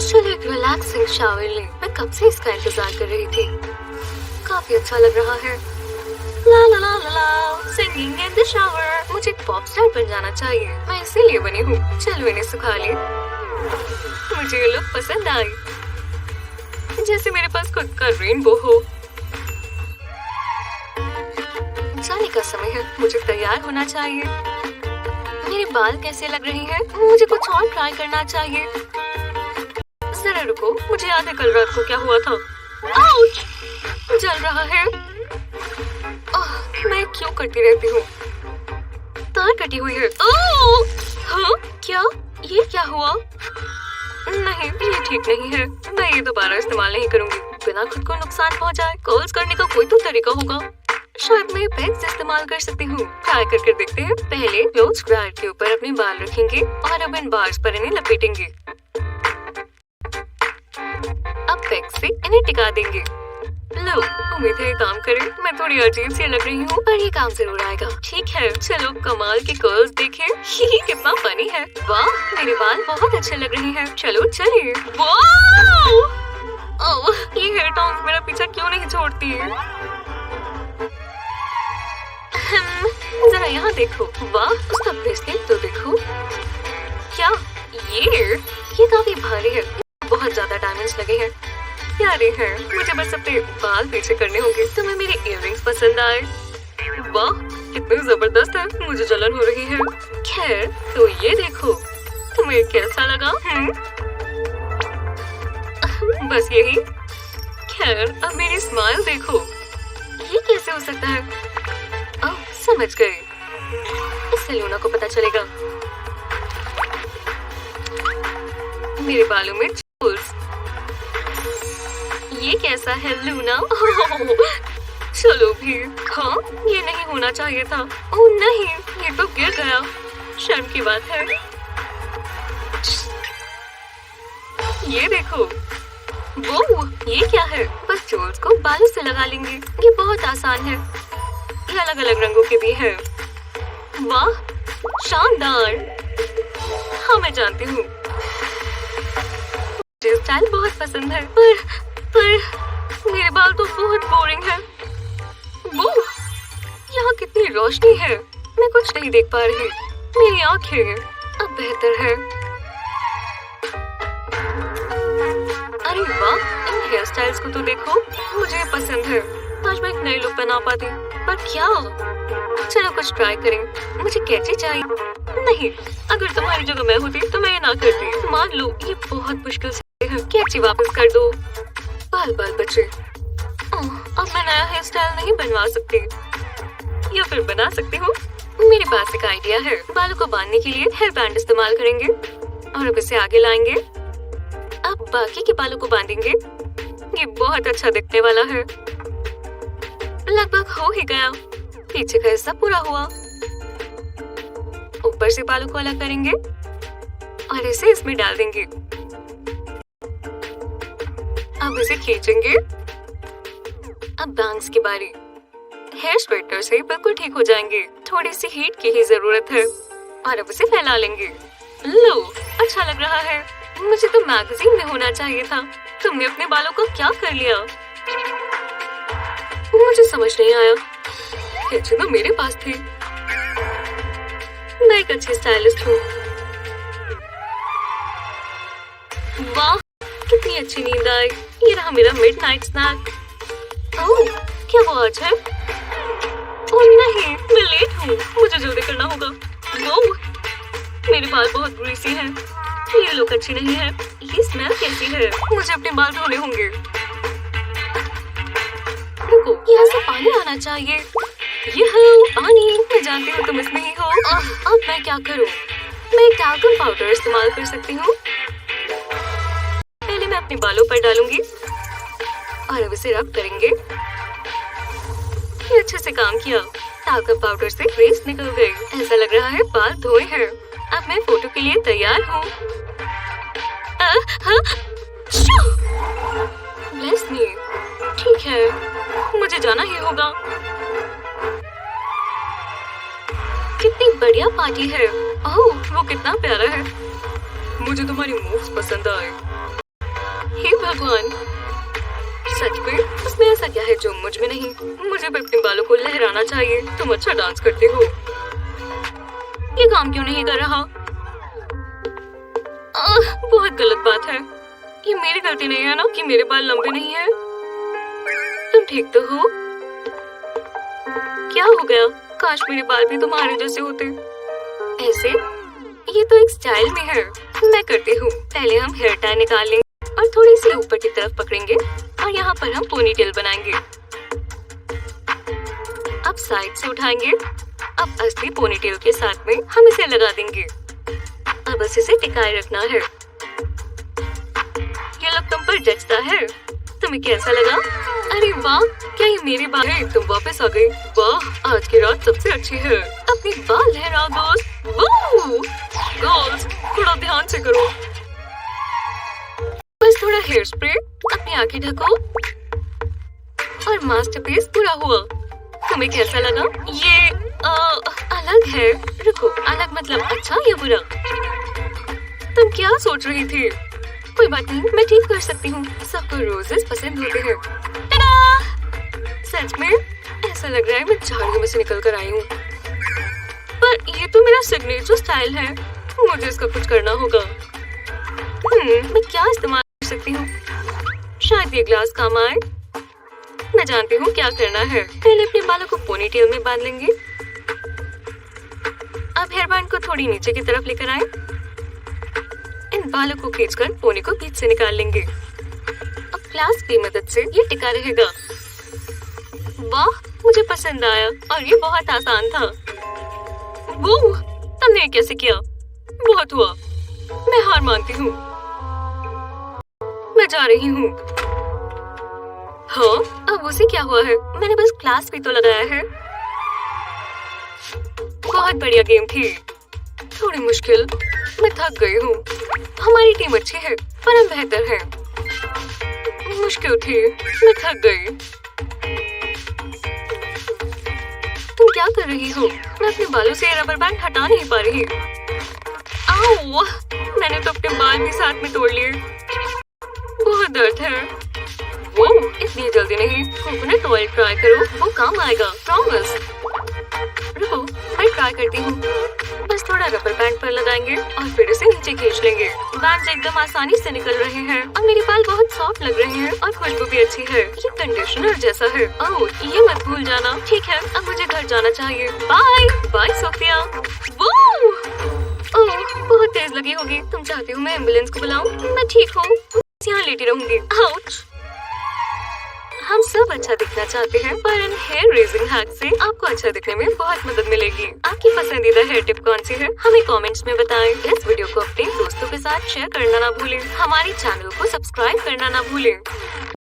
चलो एक relaxing shower ले। मैं कब से इसका इंतजार कर रही थी। काफी अच्छा लग रहा है। ला ला ला ला ला, सिंगिंग इन द शावर। मुझे एक पॉप स्टार बन जाना चाहिए। मैं इसीलिए बनी हूँ। चलो इन्हें सुखा ले। मुझे ये लुक पसंद आई, जैसे मेरे पास खुद का रेनबो हो। जाने का समय है। मुझे तैयार होना चाहिए। मेरे बाल कैसे लग रहे हैं? मुझे कुछ और ट्राई करना चाहिए। जरा रुको, मुझे याद है कल रात को क्या हुआ था। आउच! जल रहा है। मैं क्यों करती रहती हूँ? तार कटी हुई है। हाँ, क्या? ये क्या हुआ? नहीं, ये ठीक नहीं है। मैं ये दोबारा इस्तेमाल नहीं करूँगी। बिना खुद को नुकसान पहुँचाए कर्ल्स करने का कोई तो तरीका होगा। शायद मैं बैग्स इस्तेमाल कर सकती हूँ। ट्राई करके देखते हैं। पहले क्लोथ ड्रायर के ऊपर अपने बाल रखेंगे और अब इन बार्स पर इन्हें लपेटेंगे। अब बैग से इन्हें टिका देंगे। लो, उम्मीद है ये काम करे। मैं थोड़ी अजीब सी लग रही हूँ, पर ये काम जरूर आएगा। ठीक है, चलो कमाल के कर्ल्स देखें। ये कितना फनी है। वाह, मेरे बाल बहुत अच्छे लग रहे हैं। चलो चलिए। वाह! ओह, ये हेयर टॉन्स मेरा पीछा क्यों नहीं छोड़ती है? जरा यहाँ देखो। वाह, उसका ब्रेसलेट तो देखो। क्या ये काफी भारी है। बहुत ज्यादा डायमंड्स लगे हैं। प्यारे हैं। मुझे बस अपने बाल पीछे करने होंगे। तुम्हें मेरे इयररिंग्स पसंद आए? वाह, कितने जबरदस्त है। मुझे जलन हो रही है। खैर, तो ये देखो। तुम्हें कैसा लगा? बस यही। खैर, अब मेरी स्माइल देखो। ये कैसे हो सकता है? ओह, समझ गए। इससे लूना को पता चलेगा। मेरे बालों में जूल्स। ये कैसा है लूना? चलो भी। हाँ, ये नहीं होना चाहिए था। ओह नहीं, ये तो गिर गया। शर्म की बात है। ये देखो। वो ये क्या है? बस जूल्स को बालों से लगा लेंगे। ये बहुत आसान है। ये अलग अलग रंगों के भी है। वाह, शानदार। हाँ, मैं जानती हूँ। मुझे स्टाइल बहुत पसंद है, पर मेरे बाल तो बहुत बोरिंग है। वो यहाँ कितनी रोशनी है। मैं कुछ नहीं देख पा रही। मेरी आंखें अब बेहतर है। अरे वाह, इन हेयर स्टाइल्स को तो देखो। मुझे पसंद है। आज मैं एक नई लुक बना पाती, पर क्या? चलो कुछ ट्राई करें। मुझे कैची चाहिए। नहीं, अगर तुम्हारी जगह मैं होती तो मैं ये ना करती। मान लो ये बहुत मुश्किल से है। कैची वापस कर दो। बाल बचे। अब मैं नया हेयर स्टाइल नहीं बनवा सकती, या फिर बना सकती हूँ। मेरे पास एक आइडिया है। बालों को बांधने के लिए हेयर बैंड इस्तेमाल करेंगे और अब इसे आगे लाएंगे। अब बाकी के बालों को बांधेंगे। ये बहुत अच्छा दिखने वाला है। लगभग हो ही गया। पीछे का हिस्सा पूरा हुआ। ऊपर से बालों को अलग करेंगे और इसे इसमें डाल देंगे। अब इसे खींचेंगे। अब बैंग्स की बारी। हेयर स्ट्रेटनर से बिल्कुल ठीक हो जाएंगे। थोड़ी सी हीट की ही जरूरत है और अब इसे फैला लेंगे। लो, अच्छा लग रहा है। मुझे तो मैगजीन में होना चाहिए था। तुमने अपने बालों को क्या कर लिया? मुझे समझ नहीं आया। कैची तो मेरे पास थी। मैं एक अच्छी स्टाइलिस्ट हूँ। वाह, कितनी अच्छी नींद आई। ये रहा मेरा मिडनाइट स्नैक। ओह, क्या वो आज है? ओह नहीं, मैं लेट हूँ। मुझे जल्दी करना होगा। वो मेरे बाल बहुत ग्रीसी हैं। ये लुक अच्छी नहीं है। ये स्मेल कैसी है? मुझे अपने बाल धोने होंगे। रुको, यहाँ से पानी आना चाहिए। ये पानी। मैं जानती हूँ तुम इसमें ही हो। अब मैं क्या करूँ? मैं टैल्कम पाउडर इस्तेमाल कर सकती हूँ। पहले मैं अपने बालों पर डालूंगी और अब इसे रब करेंगे। ये अच्छे से काम किया। टैल्कम पाउडर से ग्रेस निकल गई। ऐसा लग रहा है बाल धोए हैं। अब मैं फोटो के लिए तैयार हूँ। Bless me. ठीक है, मुझे जाना ही होगा। कितनी बढ़िया पार्टी है। ओह, वो कितना प्यारा है। मुझे तुम्हारी मूव्स पसंद आए। भगवान, सच में उसमें ऐसा क्या है जो मुझ में नहीं? मुझे भी अपने बालों को लहराना चाहिए। तुम अच्छा डांस करते हो। ये काम क्यों नहीं कर रहा? बहुत गलत बात है। ये मेरी गलती नहीं है ना कि मेरे बाल लंबे नहीं हैं। तुम ठीक तो हो? क्या हो गया? काश मेरे बाल भी तुम्हारे जैसे होते। ऐसे? ये तो एक स्टाइल में है। मैं करती हूँ। पहले हम हेयर टाई निकाल लेंगे और थोड़ी सी ऊपर की तरफ पकड़ेंगे और यहाँ पर हम पोनीटेल बनाएंगे। अब साइड से उठाएंगे। अब असली पोनीटेल के साथ में हम इसे लगा देंगे। अब बस इसे टिकाए रखना है। ये लुक तुम पर जचता है। तुम्हें कैसा लगा? अरे वाह, क्या ये मेरे बाल हैं? तुम वापस आ गई। वाह, आज की रात सबसे अच्छी है। अपने बाल लहराओ दोस्त। गर्ल्स, थोड़ा ध्यान से करो। बस थोड़ा हेयर स्प्रे, अपनी आंखें ढको और मास्टरपीस पूरा हुआ। तुम्हें कैसा लगा? ये अलग है। रुको, अलग मतलब अच्छा या बुरा? तुम क्या सोच रही थी? कोई बात नहीं, मैं ठीक कर सकती हूँ। सबको रोजेस पसंद होते हैं। सच में ऐसा लग रहा है मैं झाड़ियों में से निकल कर आई हूँ। पर ये तो मेरा सिग्नेचर स्टाइल है। मुझे इसका कुछ करना होगा। मैं क्या इस्तेमाल कर सकती हूँ? शायद ये ग्लास काम आए। मैं जानती हूँ क्या करना है। पहले अपने बालों को पोनीटेल में बांध लेंगे। अब हेयर बैंड को थोड़ी नीचे की तरफ लेकर आए। इन बालों को खींचकर पोनी को बीच से निकाल लेंगे। अब ग्लास की मदद से ये टिका रहेगा। वाह, मुझे पसंद आया और ये बहुत आसान था। वो तुमने कैसे किया? बहुत हुआ। मैं हार मानती हूँ। मैं जा रही हूँ। हाँ, अब उसे क्या हुआ है? मैंने बस ग्लास भी तो लगाया है। बहुत बढ़िया गेम थी। थोड़ी मुश्किल। मैं थक गई हूँ। हमारी टीम अच्छी है पर हम बेहतर हैं। मुश्किल थी। मैं थक गई। तुम क्या कर रही हो? मैं अपने बालों से रबर बैंड हटा नहीं पा रही। आओ, मैंने तो अपने बाल भी साथ में तोड़ लिए। बहुत दर्द है। वो इतनी जल्दी नहीं। कोकोनट ऑयल ट्राई करो, वो काम आएगा, प्रॉमिस। रुको, मैं ट्राई करती हूँ। बस थोड़ा रबर बैंड पर लगाएंगे और फिर इसे नीचे खींच लेंगे। बैंड एकदम आसानी से निकल रहे हैं और मेरे बाल बहुत सॉफ्ट लग रहे हैं और खुशबू भी अच्छी है। ये कंडीशनर जैसा है। ओह, ये मत भूल जाना। ठीक है, अब मुझे घर जाना चाहिए। Bye bye Sophia. ओह, बहुत तेज लगी होगी। तुम चाहती हो मैं एम्बुलेंस को बुलाऊं? मैं ठीक हूँ, यहाँ लेटी रहूंगी। आउच। हम सब अच्छा दिखना चाहते हैं, पर इन हेयर रेजिंग हैक से आपको अच्छा दिखने में बहुत मदद मिलेगी। आपकी पसंदीदा हेयर टिप कौन सी है? हमें कमेंट्स में बताएं। इस वीडियो को अपने दोस्तों के साथ शेयर करना ना भूलें। हमारे चैनल को सब्सक्राइब करना ना भूलें।